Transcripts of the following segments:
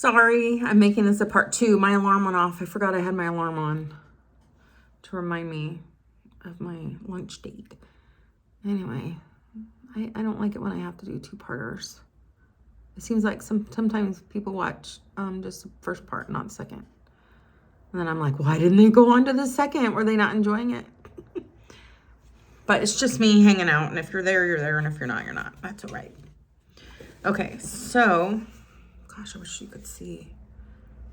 Sorry, I'm making this a part 2. My alarm went off. I forgot I had my alarm on to remind me of my lunch date. Anyway, I don't like it when I have to do 2-parters. It seems like sometimes people watch just the first part, not the second. And then I'm like, why didn't they go on to the second? Were they not enjoying it? But it's just me hanging out. And if you're there, you're there. And if you're not, you're not. That's all right. Okay, so, gosh, I wish you could see.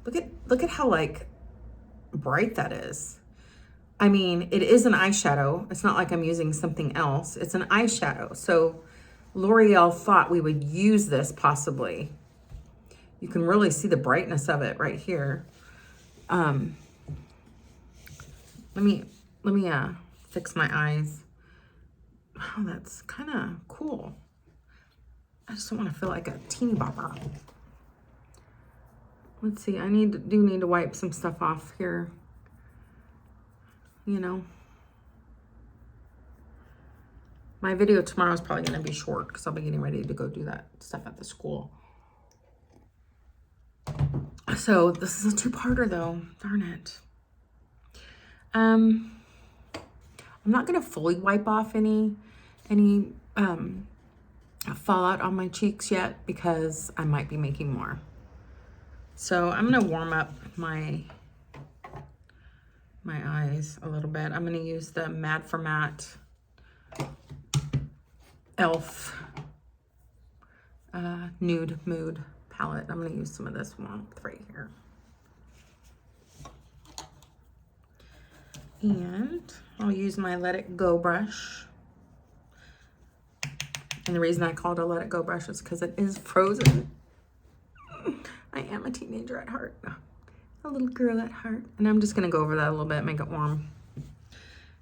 Look at how, like, bright that is. I mean, it is an eyeshadow. It's not like I'm using something else. It's an eyeshadow. So L'Oreal thought we would use this possibly. You can really see the brightness of it right here. Let me fix my eyes. Oh, that's kind of cool. I just don't want to feel like a teeny bopper. Let's see. I do need to wipe some stuff off here. You know, my video tomorrow is probably going to be short because I'll be getting ready to go do that stuff at the school. So this is a 2-parter though. Darn it. I'm not going to fully wipe off any fallout on my cheeks yet because I might be making more. So I'm going to warm up my eyes a little bit. I'm going to use the Mad for Matte e.l.f. Nude Mood palette. I'm going to use some of this warmth right here. And I'll use my Let It Go brush. And the reason I call it a Let It Go brush is because it is frozen. I am a teenager at heart. A little girl at heart. And I'm just going to go over that a little bit, make it warm.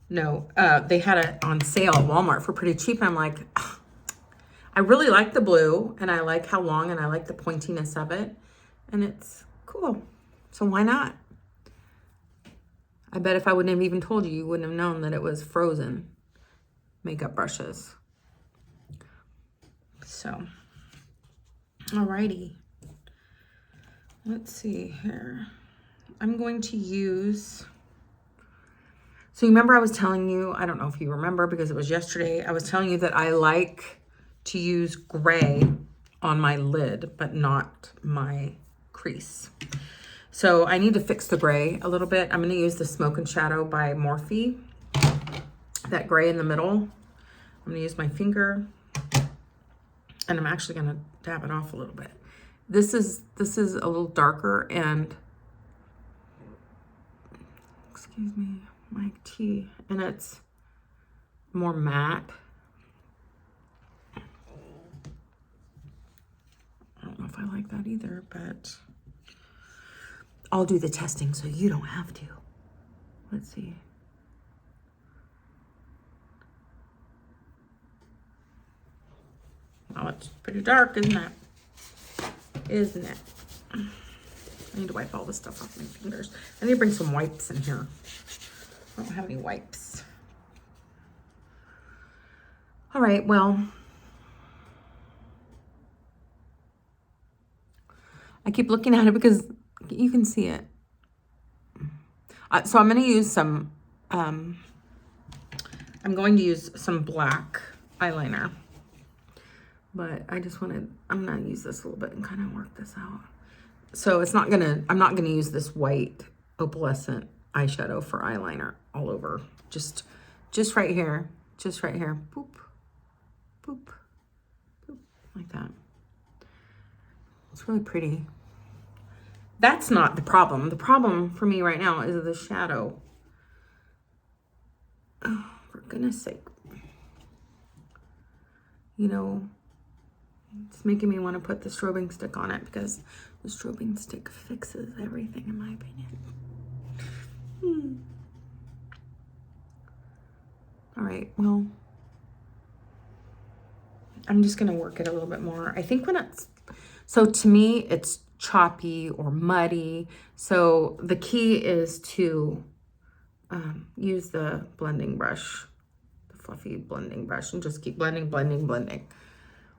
No, they had it on sale at Walmart for pretty cheap. And I'm like, ugh. I really like the blue and I like how long and I like the pointiness of it. And it's cool. So why not? I bet if I wouldn't have even told you, you wouldn't have known that it was frozen makeup brushes. So, alrighty. Let's see here. I'm going to use, so you remember I was telling you, I don't know if you remember because it was yesterday, I was telling you that I like to use gray on my lid, but not my crease. So I need to fix the gray a little bit. I'm going to use the Smoke and Shadow by Morphe, that gray in the middle. I'm going to use my finger and I'm actually going to dab it off a little bit. This is a little darker and, excuse me, my tea, and it's more matte. I don't know if I like that either, but I'll do the testing so you don't have to. Let's see. Oh, it's pretty dark, isn't it? Isn't it? I need to wipe all this stuff off my fingers. I need to bring some wipes in here. I don't have any wipes. All right, well, I keep looking at it because you can see it. So I'm going to use some, I'm going to use some black eyeliner. But I just wanted, I'm going to use this a little bit and kind of work this out. So it's not going to, I'm not going to use this white opalescent eyeshadow for eyeliner all over. Just right here. Just right here. Boop, boop, boop, like that. It's really pretty. That's not the problem. The problem for me right now is the shadow. Oh, for goodness sake. You know, it's making me want to put the strobing stick on it because the strobing stick fixes everything, in my opinion. All right, well, I'm just going to work it a little bit more. I think when it's, so to me, it's choppy or muddy. So the key is to use the blending brush, the fluffy blending brush, and just keep blending, blending, blending.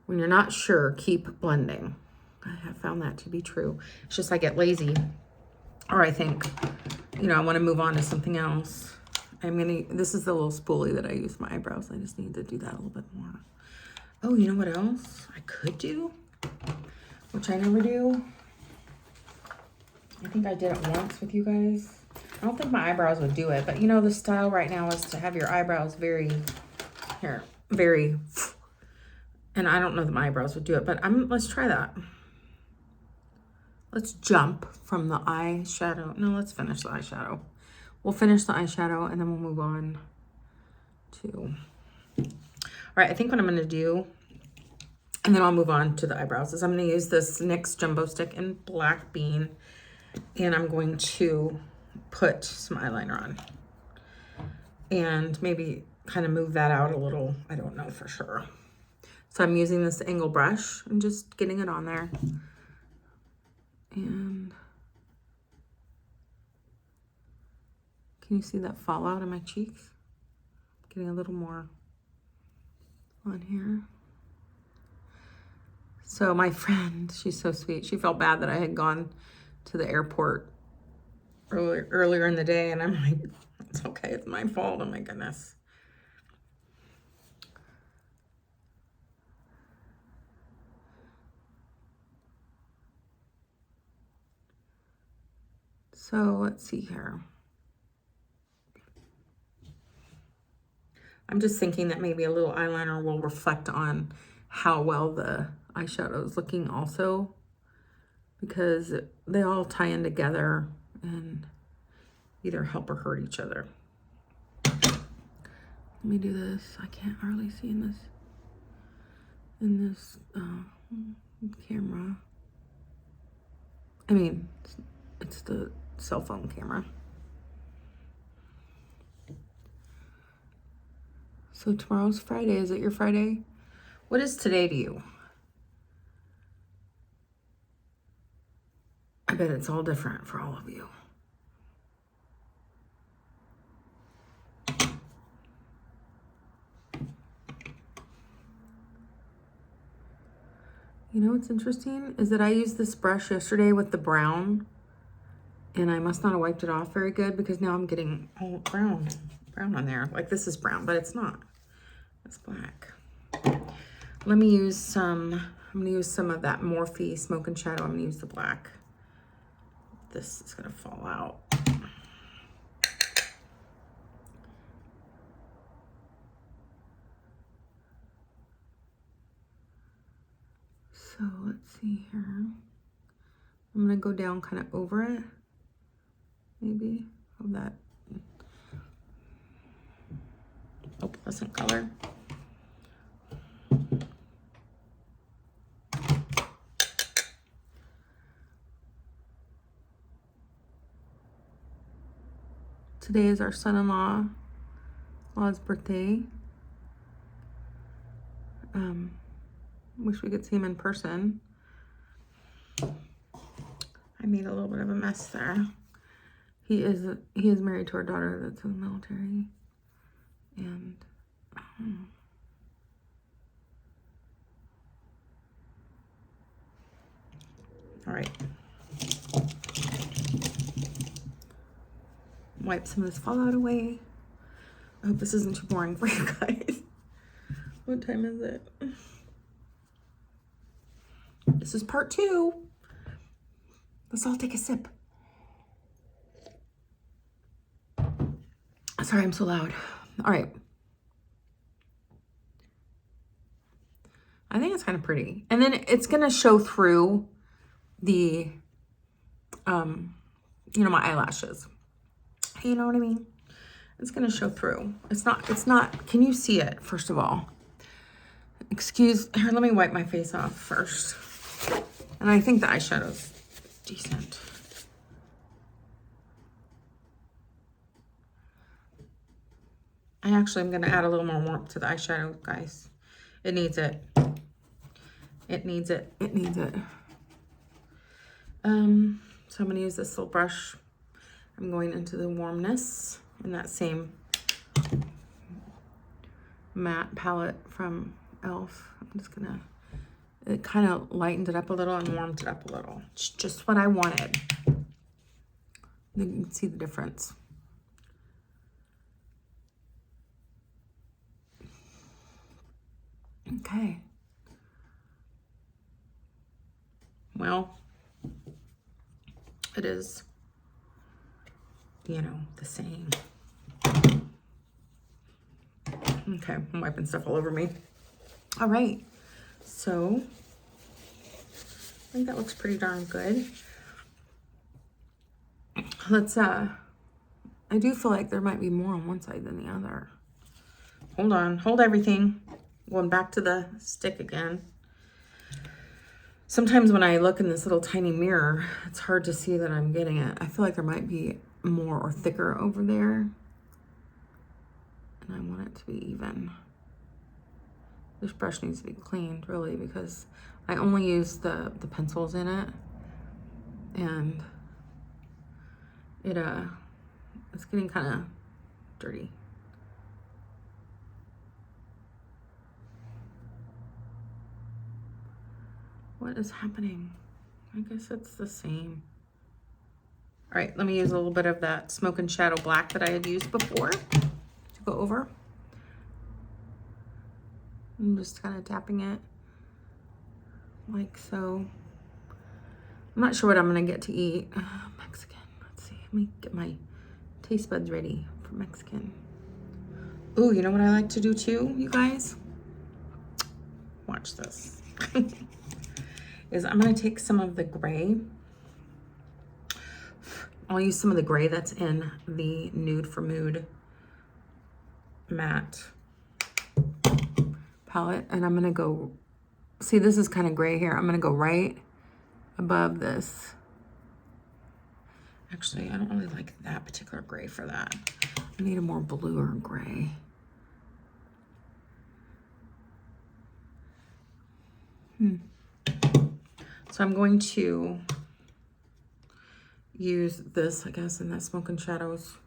When you're not sure, keep blending. I have found that to be true. It's just I get lazy, or I think, you know, I want to move on to something else. This is the little spoolie that I use for my eyebrows. I just need to do that a little bit more. Oh, you know what else I could do, which I never do? I think I did it once with you guys. I don't think my eyebrows would do it, but you know, the style right now is to have your eyebrows very, and I don't know that my eyebrows would do it, but let's try that. Let's jump from the eyeshadow. No, let's finish the eyeshadow. We'll finish the eyeshadow and then we'll move on to, all right, I think what I'm gonna do, and then I'll move on to the eyebrows, is I'm gonna use this NYX Jumbo Stick in Black Bean, and I'm going to put some eyeliner on and maybe kind of move that out a little. I don't know for sure. So I'm using this angle brush and just getting it on there. And can you see that fallout on my cheeks? Getting a little more on here. So my friend, she's so sweet. She felt bad that I had gone to the airport earlier in the day, and I'm like, it's okay, it's my fault. Oh my goodness. So let's see here. I'm just thinking that maybe a little eyeliner will reflect on how well the eyeshadow is looking also, because they all tie in together and either help or hurt each other. Let me do this. I can't hardly see in this camera. I mean, it's the cell phone camera. So tomorrow's Friday. Is it your Friday? What is today to you? I bet it's all different for all of you. You know what's interesting is that I used this brush yesterday with the brown, and I must not have wiped it off very good, because now I'm getting all brown on there. Like, this is brown, but it's not. It's black. Let me use some, I'm gonna use some of that Morphe Smoke and Shadow. I'm gonna use the black. This is gonna fall out. So let's see here. I'm gonna go down kind of over it, maybe, of that opalescent color. Today is our son-in-law's birthday. Wish we could see him in person. I made a little bit of a mess there. He is married to our daughter that's in the military, and all right. Wipe some of this fallout away. I hope this isn't too boring for you guys. What time is it? This is part 2. Let's all take a sip. Sorry, I'm so loud. All right. I think it's kind of pretty. And then it's going to show through the, you know, my eyelashes. You know what I mean? It's going to show through. It's not, can you see it, first of all? Here, let me wipe my face off first. And I think the eyeshadow's decent. I actually am going to add a little more warmth to the eyeshadow, guys. It needs it. It needs it. It needs it. So I'm going to use this little brush. I'm going into the warmness in that same matte palette from e.l.f. I'm just going to It kind of lightened it up a little and warmed it up a little. It's just what I wanted. You can see the difference. Okay. Well, it is, you know, the same. Okay, I'm wiping stuff all over me. All right, so I think that looks pretty darn good. Let's, I do feel like there might be more on one side than the other. Hold on, hold everything. Going back to the stick again. Sometimes when I look in this little tiny mirror, it's hard to see that I'm getting it. I feel like there might be more or thicker over there. And I want it to be even. This brush needs to be cleaned, really, because I only use the pencils in it. And it's getting kind of dirty. What is happening? I guess it's the same. All right, let me use a little bit of that Smoke and Shadow Black that I had used before to go over. I'm just kind of tapping it like so. I'm not sure what I'm gonna get to eat. Mexican, let's see. Let me get my taste buds ready for Mexican. Ooh, you know what I like to do too, you guys? Watch this. Is I'm gonna take some of the gray. I'll use some of the gray that's in the Nude for Mood matte palette, and I'm gonna go, see this is kind of gray here. I'm gonna go right above this. Actually, I don't really like that particular gray for that. I need a more blue or gray. So I'm going to use this, I guess, in that Smoke and Shadows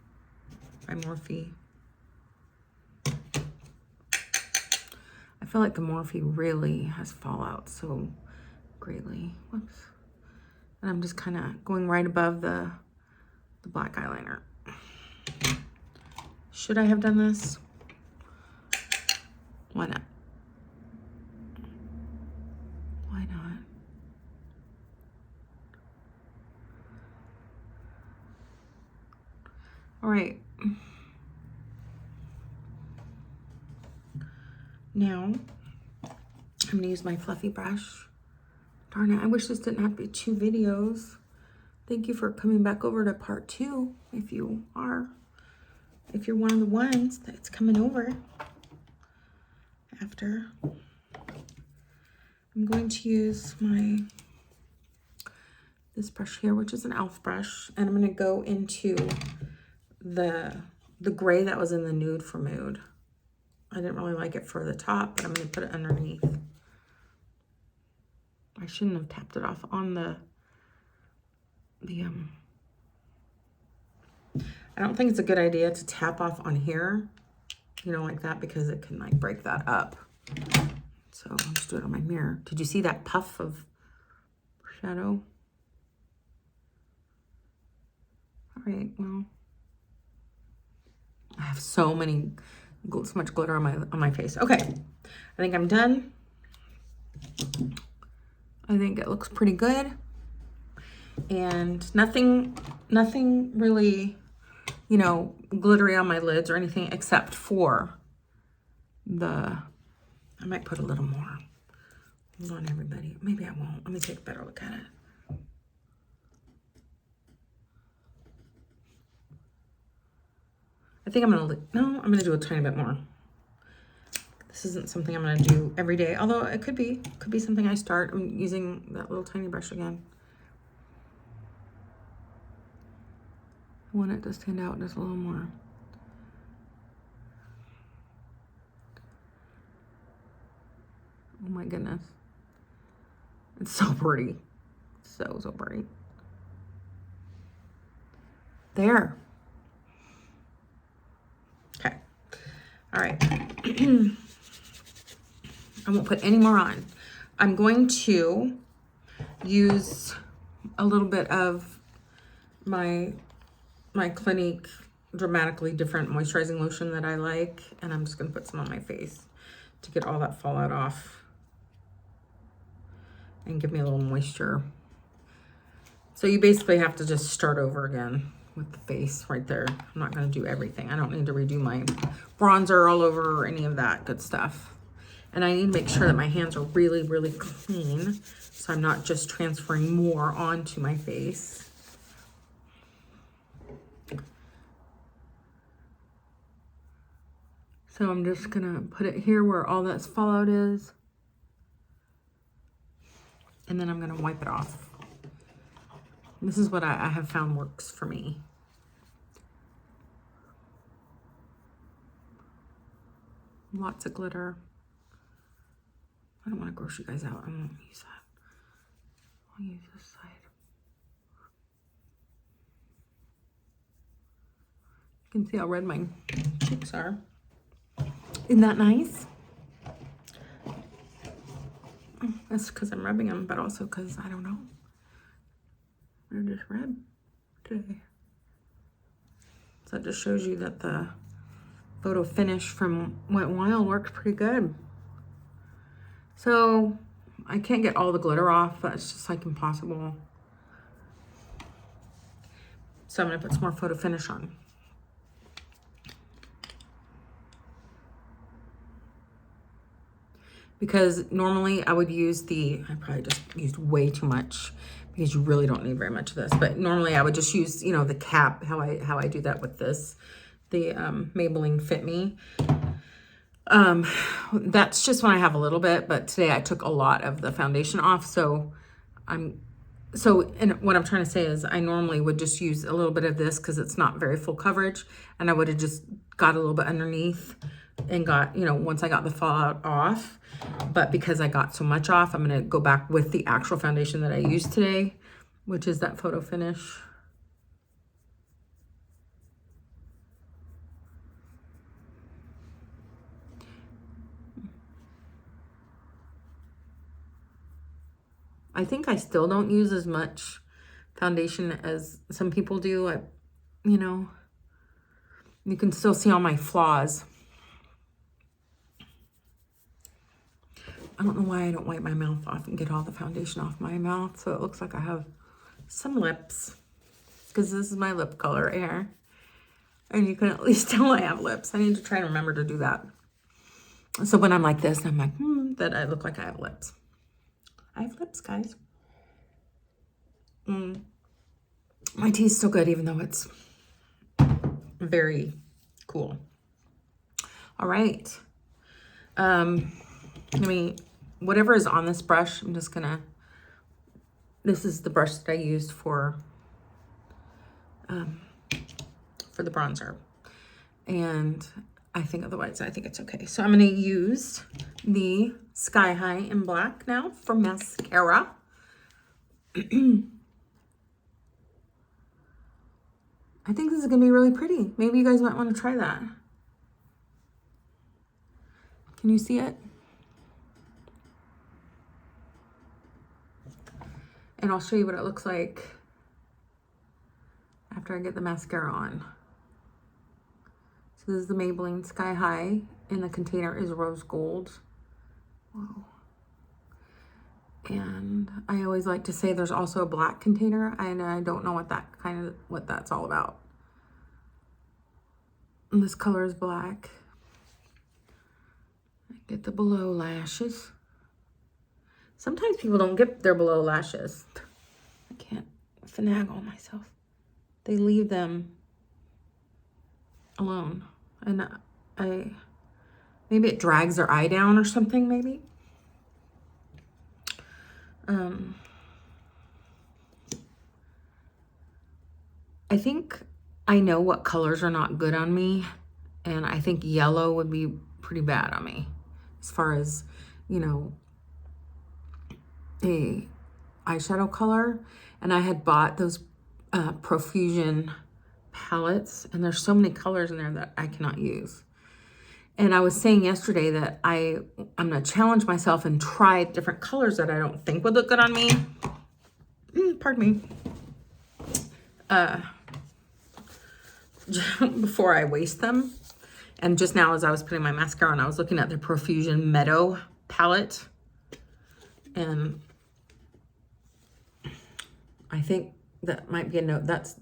by Morphe. I feel like the Morphe really has fallout so greatly. Whoops. And I'm just kind of going right above the black eyeliner. Should I have done this? Why not? Why not? All right. Now, I'm gonna use my fluffy brush. Darn it, I wish this didn't have to be 2 videos. Thank you for coming back over to part 2, if you're one of the ones that's coming over after. I'm going to use this brush here, which is an e.l.f. brush, and I'm gonna go into the gray that was in the Nude for Mood. I didn't really like it for the top, but I'm gonna put it underneath. I shouldn't have tapped it off on I don't think it's a good idea to tap off on here, you know, like that, because it can like break that up. So I'll just do it on my mirror. Did you see that puff of shadow? All right, well, I have so much glitter on my face. Okay, I think I'm done. I think it looks pretty good. And nothing really, you know, glittery on my lids or anything, except for I might put a little more. Hold on, everybody. Maybe I won't. Let me take a better look at it. I think I'm gonna do a tiny bit more. This isn't something I'm gonna do every day, although it could be something I start. I'm using that little tiny brush again. I want it to stand out just a little more. Oh my goodness. It's so pretty. So pretty. There. Okay. All right. I won't put any more on. I'm going to use a little bit of my Clinique Dramatically Different moisturizing lotion that I like, and I'm just going to put some on my face to get all that fallout off and give me a little moisture. So you basically have to just start over again with the face right there. I'm not going to do everything. I don't need to redo my bronzer all over or any of that good stuff. And I need to make sure that my hands are really, really clean, so I'm not just transferring more onto my face. So I'm just going to put it here where all that fallout is. And then I'm going to wipe it off. This is what I have found works for me. Lots of glitter. I don't want to gross you guys out. I won't use that. I'll use this side. You can see how red my cheeks are. Isn't that nice? That's because I'm rubbing them, but also because, I don't know, they're just red today. So that just shows you that the photo finish from Wet n Wild worked pretty good. So I can't get all the glitter off. That's just like impossible. So I'm going to put some more photo finish on. Because normally I would use I probably just used way too much because you really don't need very much of this. But normally I would just use, you know, the cap, how I do that with this, the Maybelline Fit Me. That's just when I have a little bit, but today I took a lot of the foundation off. So and what I'm trying to say is I normally would just use a little bit of this because it's not very full coverage. And I would have just got a little bit underneath and got, you know, once I got the fallout off. But because I got so much off, I'm going to go back with the actual foundation that I used today, which is that photo finish. I think I still don't use as much foundation as some people do. You know, you can still see all my flaws. I don't know why I don't wipe my mouth off and get all the foundation off my mouth so it looks like I have some lips, because this is my lip color here. And you can at least tell I have lips. I need to try and remember to do that. So when I'm like this, I'm like, that I look like I have lips. I have lips, guys. My tea's still good, even though it's very cool. All right. Whatever is on this brush, I'm just gonna, this is the brush that I used for the bronzer. And I think otherwise, I think it's okay. So I'm gonna use the Sky High in Black now for mascara. I think this is gonna be really pretty. Maybe you guys might wanna try that. Can you see it? And I'll show you what it looks like after I get the mascara on. So this is the Maybelline Sky High, and the container is rose gold. Whoa. And I always like to say there's also a black container, and I don't know what that's all about. And this color is black. I get the below lashes. Sometimes people don't get their below lashes. I can't finagle myself. They leave them alone. And maybe it drags their eye down or something, maybe. I think I know what colors are not good on me, and I think yellow would be pretty bad on me as far as, you know, a eyeshadow color. And I had bought those Profusion palettes, and there's so many colors in there that I cannot use. And I was saying yesterday that I'm going to challenge myself and try different colors that I don't think would look good on me. Pardon me. Before I waste them. And just now as I was putting my mascara on, I was looking at the Profusion Meadow palette. And I think that might be a note. That's,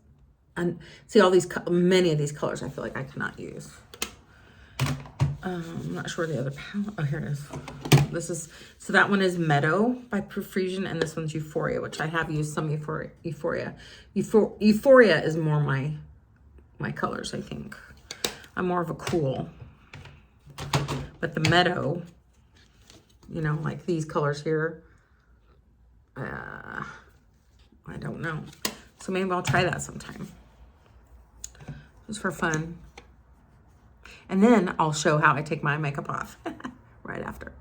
and see all these, many of these colors I feel like I cannot use. I'm not sure the other palette. Oh, here it is. This is, so that one is Meadow by Profusion, and this one's Euphoria, which I have used some Euphoria. Euphoria is more my colors, I think. I'm more of a cool. But the Meadow, you know, like these colors here, I don't know. So maybe I'll try that sometime. Just for fun. And then I'll show how I take my makeup off right after.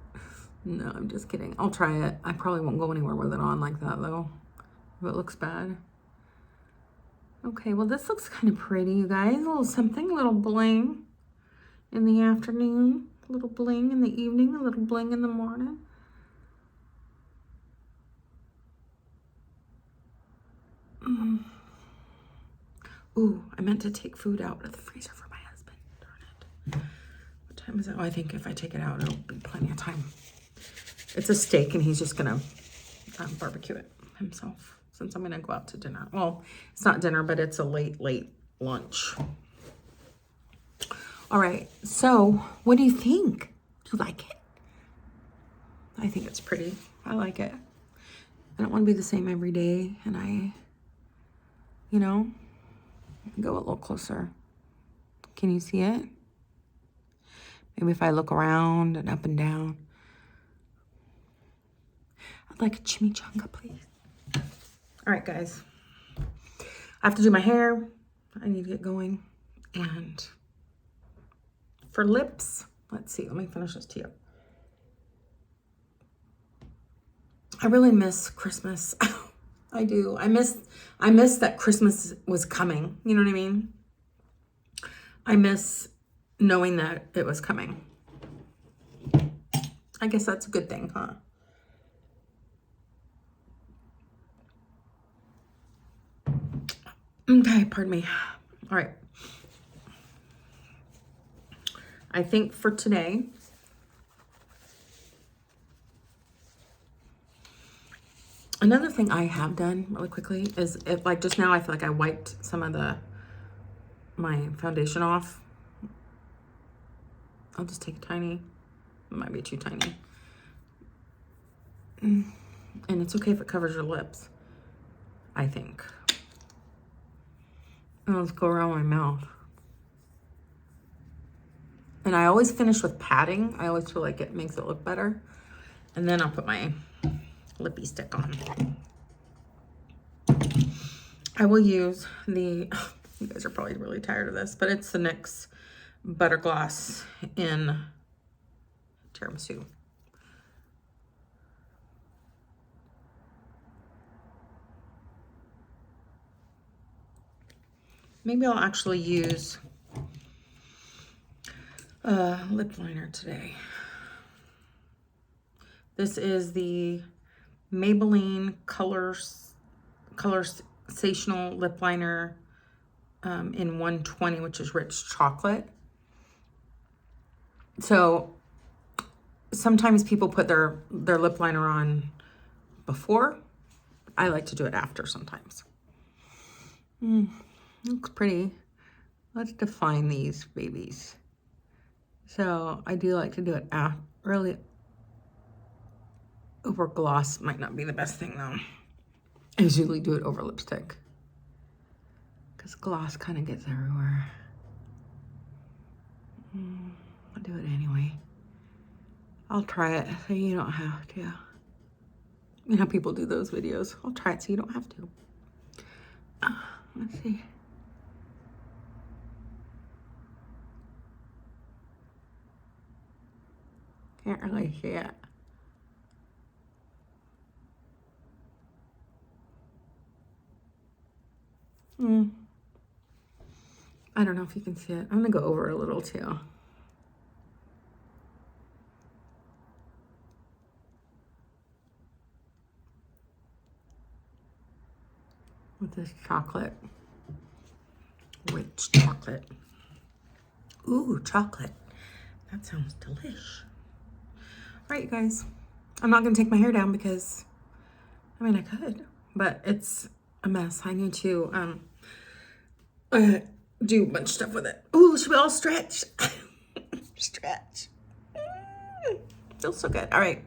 No, I'm just kidding. I'll try it. I probably won't go anywhere with it on like that though, if it looks bad. Okay, well this looks kind of pretty, you guys. A little something, a little bling in the afternoon, a little bling in the evening, a little bling in the morning. Ooh, I meant to take food out of the freezer for my husband. Darn it. What time is it? Oh, I think if I take it out, it'll be plenty of time. It's a steak, and he's just gonna barbecue it himself since I'm gonna go out to dinner. Well, it's not dinner, but it's a late lunch. All right, so what do you think? Do you like it? I think it's pretty. I like it. I don't want to be the same every day, and you know, go a little closer. Can you see it? Maybe if I look around and up and down. I'd like a chimichanga, please. All right, guys. I have to do my hair. I need to get going. And for lips, let's see. Let me finish this tea up. I really miss Christmas. I do. I miss that Christmas was coming. You know what I mean? I miss knowing that it was coming. I guess that's a good thing, huh? Okay, pardon me. All right. I think for today, another thing I have done really quickly is, if like just now, I feel like I wiped some of my foundation off. I'll just take a tiny. It might be too tiny. And it's okay if it covers your lips, I think. And let's go around my mouth. And I always finish with patting. I always feel like it makes it look better. And then I'll put my lippy stick on. I will use the, you guys are probably really tired of this, but it's the NYX Butter Gloss in Tiramisu. Maybe I'll actually use a lip liner today. This is the Maybelline Sensational Lip Liner in 120, which is rich chocolate. So sometimes people put their lip liner on before. I like to do it after sometimes. Looks pretty. Let's define these babies. So I do like to do it early. Over gloss might not be the best thing though. I usually do it over lipstick because gloss kind of gets everywhere. I'll do it anyway. I'll try it so you don't have to. You know how people do those videos. I'll try it so you don't have to. Let's see. Can't really see it. I don't know if you can see it. I'm gonna go over it a little too. with this chocolate. Rich chocolate. Ooh, chocolate. That sounds delish. All right, you guys. I'm not going to take my hair down because, I mean, I could, but it's a mess. I need to do a bunch of stuff with it. Ooh, should we all stretch? Stretch. Feels so good. All right.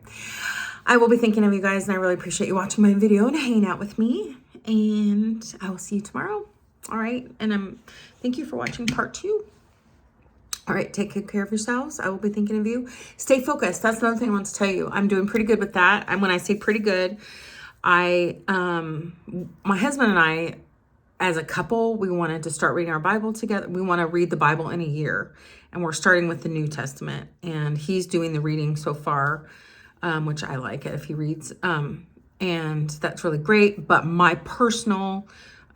I will be thinking of you guys, and I really appreciate you watching my video and hanging out with me. And I will see you tomorrow. All right. And thank you for watching part 2. All right. Take good care of yourselves. I will be thinking of you. Stay focused. That's another thing I want to tell you. I'm doing pretty good with that. And when I say pretty good, my husband and I, as a couple, we wanted to start reading our Bible together. We want to read the Bible in a year. And we're starting with the New Testament. And he's doing the reading so far, which I like it if he reads. And that's really great. But my personal,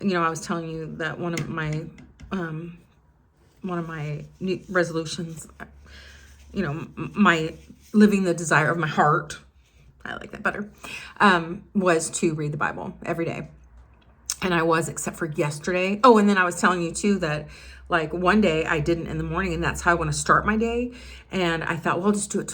I was telling you that one of my new resolutions, my living the desire of my heart, I like that better, was to read the Bible every day. And I was, except for yesterday. Oh, and then I was telling you too that like one day I didn't in the morning, and that's how I want to start my day. And I thought, well, I'll just do it